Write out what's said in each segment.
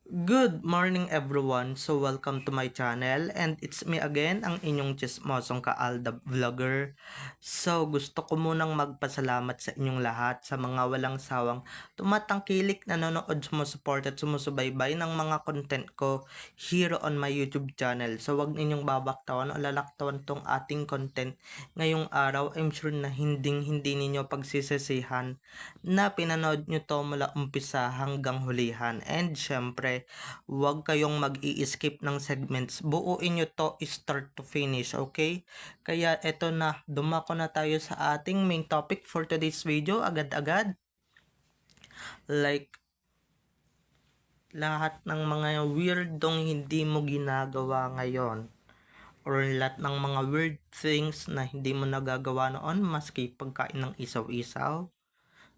Good morning everyone. So welcome to my channel and it's me again, ang inyong chismosong ka-Alda vlogger. So gusto ko munang magpasalamat sa inyong lahat sa mga walang sawang tumatangkilik, nanonood, sumusuport at sumusubaybay ng mga content ko here on my YouTube channel. So wag ninyong babaktawan o lalaktawan tong ating content ngayong araw. I'm sure na hindi ninyo pagsisisihan na pinanood nyo to mula umpisa hanggang hulihan. And syempre, huwag kayong mag-i-skip ng segments. Buuin nyo to start to finish, okay? Kaya eto na, dumako na tayo sa ating main topic for today's video agad-agad. Like, lahat ng mga weirdong hindi mo ginagawa ngayon or lahat ng mga weird things na hindi mo nagagawa noon maski pagkain ng isaw-isaw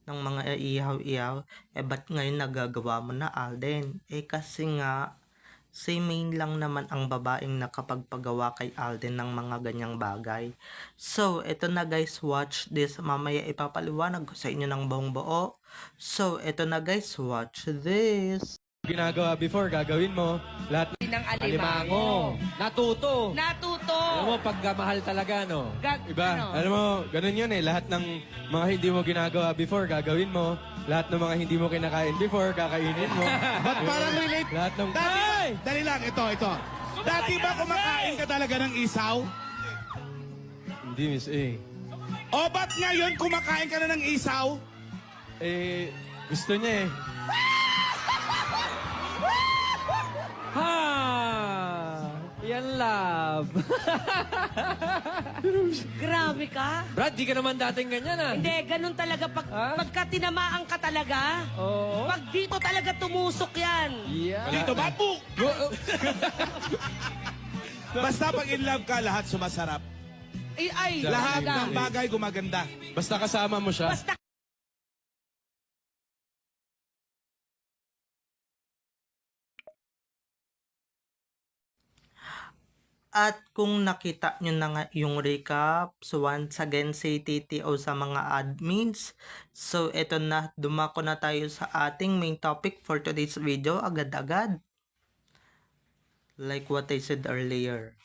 ng mga ihaw-ihaw, ba't ngayon nagagawa mo na, Alden? Kasi nga, si Main lang naman ang babaeng nakapagpagawa kay Alden ng mga ganyang bagay. So, eto na guys, watch this. Mamaya ipapaliwanag ko sa inyo ng buong buo. So, eto na guys, watch this. Ginagawa before, gagawin mo. Lahat ng alimango. Natuto. Natuto. Alam mo, pagkamahal talaga, no? Iba. Ano? Alam mo, ganun yun eh. Lahat ng mga hindi mo ginagawa before, gagawin mo. Lahat ng mga hindi mo kinakain before, kakainin mo. Ba't parang relate? Lahat ng... Dali lang, ito. Dati ba kumakain ka talaga ng isaw? Hindi, Miss A. O ba't ngayon kumakain ka na ng isaw? Eh, gusto niya eh. Ha! Yan love. Grabe ka. Brad, di ka naman dating ganyan ah. Hindi, ganun talaga. Ha? Pagka tinamaan ka talaga, Oo. pag dito talaga tumusok yan. Yeah. Dito ba? Book! Basta pag in love ka, lahat sumasarap. Ay, Lahat talaga. ng bagay gumaganda. Basta kasama mo siya. Basta At kung nakita nyo na nga yung recap, so once again say TTO sa mga admins. So eto na, dumako na tayo sa ating main topic for today's video agad-agad. Like what I said earlier.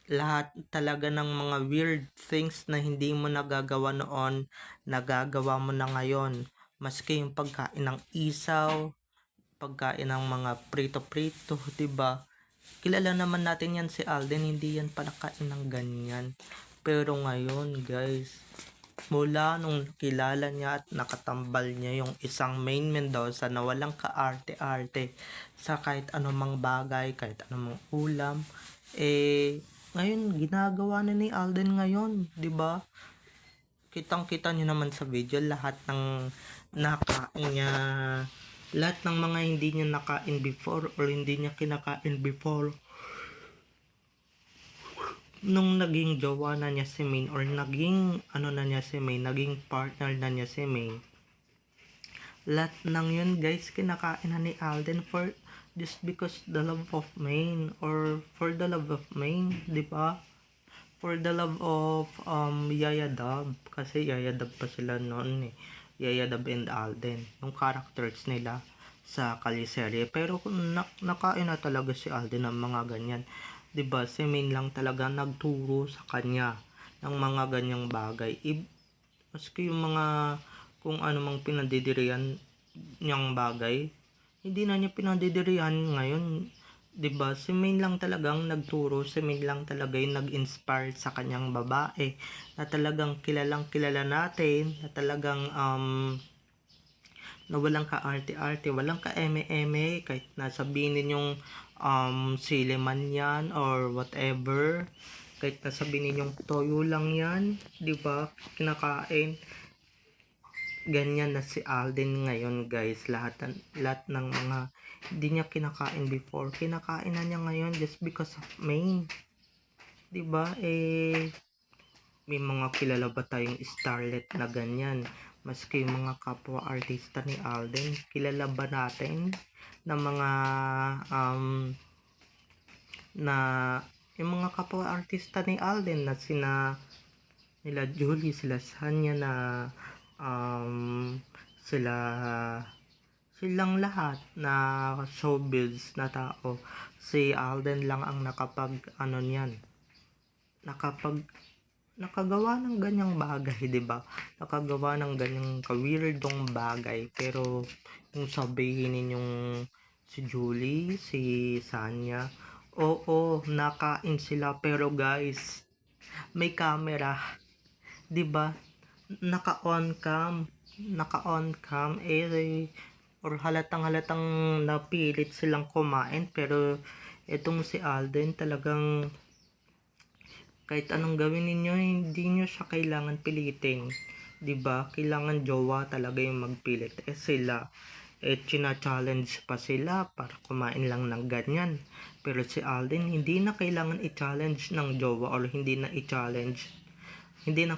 Lahat talaga ng mga weird things na hindi mo nagagawa noon, nagagawa mo na ngayon. Maski yung pagkain ng isaw, pagkain ng mga prito-prito, 'di ba? Kilala naman natin yan si Alden, hindi yan palakain ng ganyan. Pero ngayon guys, mula nung kilala niya at nakatambal niya yung isang Main Mendoza na walang kaarte-arte sa kahit anumang bagay, kahit anumang ulam, ngayon ginagawa na ni Alden ngayon, 'di ba? Kitang-kita niyo naman sa video lahat ng nakain niya, lahat ng mga hindi niya nakain before or hindi niya kinakain before nung naging jowa na niya si Main or naging ano na niya si Main, naging partner na niya si Main. Lahat ng yun guys kinakain na ni Alden for just because the love of Main or for the love of Main, di ba? For the love of Yaya Dab, kasi Yaya Dab pa sila noon eh. Yaya Dab and Alden, yung characters nila sa Kaliserye. Pero kung nakain na talaga si Alden ng mga ganyan, 'di ba? Si Main lang talaga nagturo sa kanya ng mga ganyang bagay. Maski yung mga kung ano mang pinadidirihan niyang bagay, hindi na niya pinadidirihan ngayon. 'Di ba? Si Main lang talagang nagturo, si Main lang talaga yung nag-inspire sa kanyang babae na talagang kilalang kilala natin, na talagang na walang ka-arte-arte, walang ka-eme-eme, kahit nasabihin ninyong sili man yan or whatever, kahit nasabihin ninyong toyo lang yan, 'di ba? Kinakain. Ganyan na si Alden ngayon guys, lahat ng mga hindi niya kinakain before, kinakain na niya ngayon just because of Main, 'di ba? May mga kilala ba tayong starlet na ganyan? Maski yung mga kapwa artista ni Alden, kilala ba natin na mga na yung mga kapwa artista ni Alden na nila Julie, sila Sanya na sila silang lahat na showbiz na tao, si Alden lang ang nakapag ano niyan, nakapag nakagawa ng ganyang bagay, 'di ba? Nakagawa ng ganyang kawirdong bagay. Pero yung sabihin ninyong si Julie, si Sanya, oo, nakain sila pero guys, may camera, 'di ba? Naka-on cam or halatang-halatang napilit silang kumain, pero etong si Alden talagang kahit anong gawin ninyo, hindi nyo siya kailangan pilitin. 'Di ba? Kailangan jowa talaga yung magpilit. Sila, china-challenge pa sila para kumain lang ng ganyan. Pero si Alden, hindi na kailangan i-challenge ng jowa or hindi na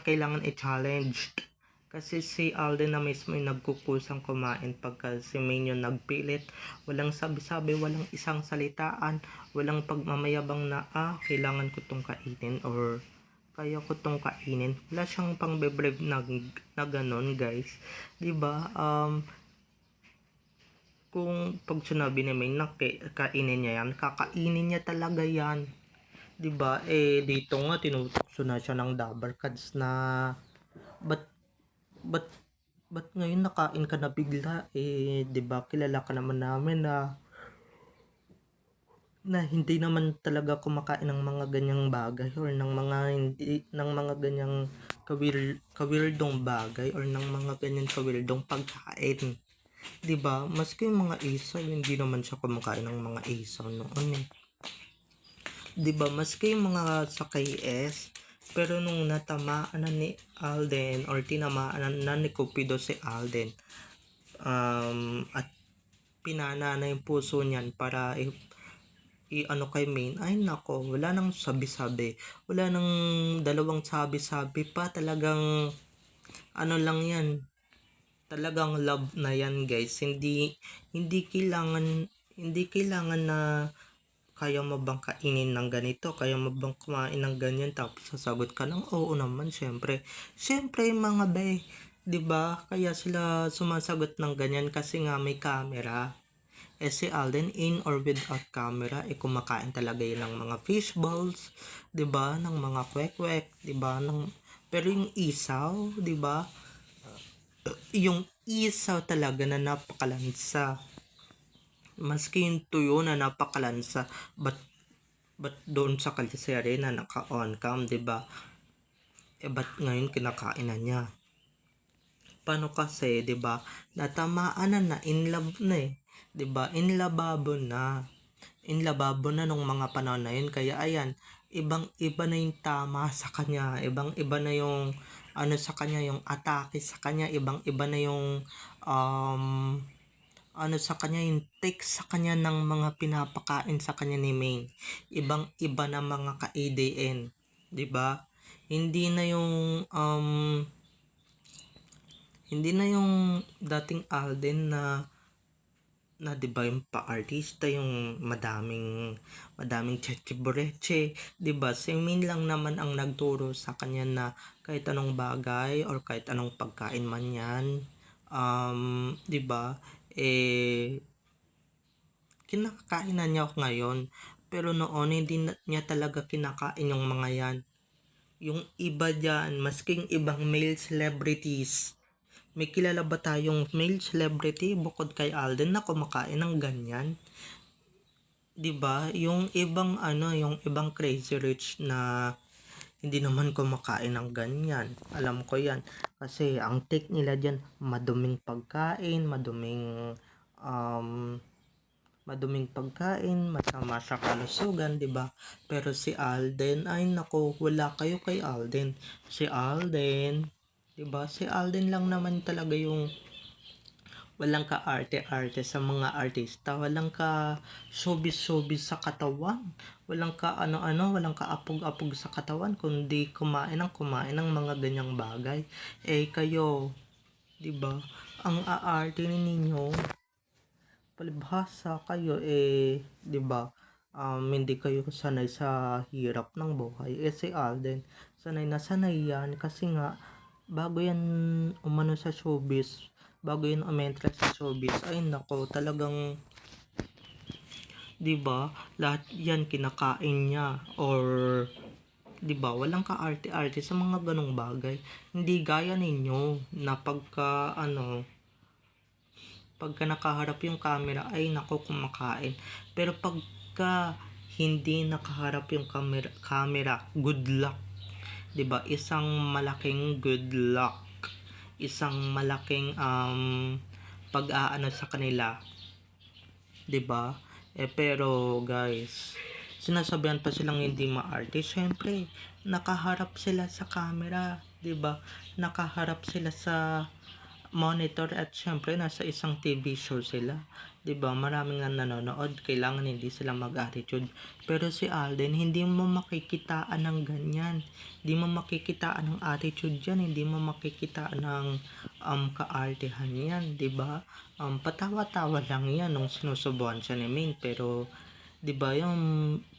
kailangan i-challenge. Kasi si Alden na mismo yung nagkukusang kumain pagka si Maine yung nagpilit. Walang sabi-sabi, walang isang salitaan, walang pagmamayabang na, kailangan ko tong kainin or kaya ko tong kainin. Wala siyang pang-bebrave na ganon, guys. 'Di ba? Kung pag sinabi ni Maine na kainin niya yan, kakainin niya talaga yan. 'Di ba? Dito nga tinutukso na siya ng Dabber Cards na ba't ba't ba't ngayon nakain ka na bigla, 'di ba kilala ka naman namin na hindi naman talaga kumakain ng mga ganyang bagay or ng mga ganyang kawirdong bagay or ng mga ganyang kawirdong pagkain. 'Di ba? Maski yung mga isaw, hindi naman siya kumakain ng mga isaw noon eh. 'Di ba? Maski yung mga sa KS, pero nung natamaan na ni Alden or tinamaan na ni Cupido si Alden, at pinana na yung puso niyan para i-ano kay Maine, ay nako, wala nang sabi-sabi, wala nang dalawang sabi-sabi pa, talagang ano lang yan, talagang love na yan, guys. Hindi kailangan na kaya mo bang kainin ng ganito, kaya mo bang kumain ng ganyan, tapos sasagot ka ng oo naman, syempre mga be, 'di ba? Kaya sila sumasagot ng ganyan kasi nga may camera. Si Alden, in or without camera, kumakain talaga yun ng mga fish balls, 'di ba? Ng mga kwek-kwek, 'di ba? Pero yung isaw, 'di ba? Yung isaw talaga na napakalansa. Maski yung tuyo na napakalansa, but doon sa kalisere na naka-on cam, 'di ba? Ba't ngayon kinakain na niya? Paano kasi, 'di ba? Natamaan na in love na eh. 'Di ba? In lababo na nung mga panahon na yun. Kaya ayan, ibang-iba na yung tama sa kanya, ibang-iba na yung ano sa kanya, yung atake sa kanya, ibang-iba na yung ano sa kanya, yung take sa kanya ng mga pinapakain sa kanya ni Maine. Ibang-iba na mga ka-ADN, 'di ba? Hindi na yung dating Alden na 'di ba yung pa-artista, yung madaming cheche-boreche, 'di ba? Si Min lang naman ang nagturo sa kanya na kahit anong bagay or kahit anong pagkain man 'yan, 'di ba? Kinakain na niya ngayon. Pero noon hindi niya talaga kinakain yung mga 'yan. Yung iba diyan, masking ibang male celebrities, may kilala ba tayong male celebrity bukod kay Alden na kumakain ng ganyan? 'Di ba? Yung ibang Crazy Rich na hindi naman kumakain ng ganyan. Alam ko 'yan kasi ang take nila diyan, maduming pagkain, masama sa kalusugan, 'di ba? Pero si Alden, ay nako, wala kayo kay Alden. Si Alden, 'di ba? Si Alden lang naman talaga yung walang ka-arte-arte sa mga artista, walang ka showbiz sa katawan, walang ka ano-ano, walang ka apog-apog sa katawan, kundi kumain ng mga ganyang bagay. Kayo, 'di ba? Ang aarte ninyo, palibhasa kayo, 'di ba? Hindi kayo sanay sa hirap ng buhay. Si Alden, sanay na sanay yan kasi nga bago yan umano sa showbiz, bago yun umentra sa showbiz, ay nako, talagang 'di ba? Lahat 'yan kinakain niya or 'di ba? Walang kaarte-arte sa mga ganong bagay. Hindi gaya ninyo na pagka nakaharap yung camera ay nako kumakain. Pero pagka hindi nakaharap yung camera, good luck. 'Di ba? Isang malaking good luck. Isang malaking pag-aano sa kanila, 'di ba? Pero guys, sinasabihan pa silang hindi maarte. Syempre, nakaharap sila sa camera, 'di ba? Nakaharap sila sa monitor at syempre nasa isang TV show sila. 'Di ba? Maraming nga nanonood, kailangan hindi sila mag-attitude. Pero si Alden, hindi mo makikitaan ng ganyan. Hindi mo makikitaan ng attitude yan, hindi mo makikitaan ng kaartehan yan, 'di ba? Patawa-tawa lang yan nung sinusubuan siya ni Maine, pero 'di ba yung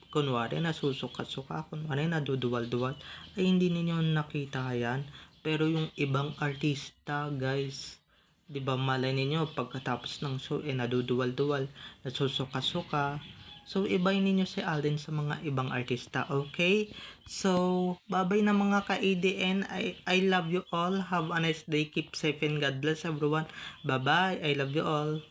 kunwari nasusuka-suka, kunwari naduduwal-duwal, ay hindi ninyo nakita yan. Pero yung ibang artista, guys, 'di ba, malay ninyo pagkatapos ng show naduduwal-duwal, nasusuka-suka. So ibayin ninyo si Alden sa mga ibang artista, okay? So, bye-bye na mga ka-ADN. I love you all. Have a nice day. Keep safe and God bless everyone. Bye-bye. I love you all.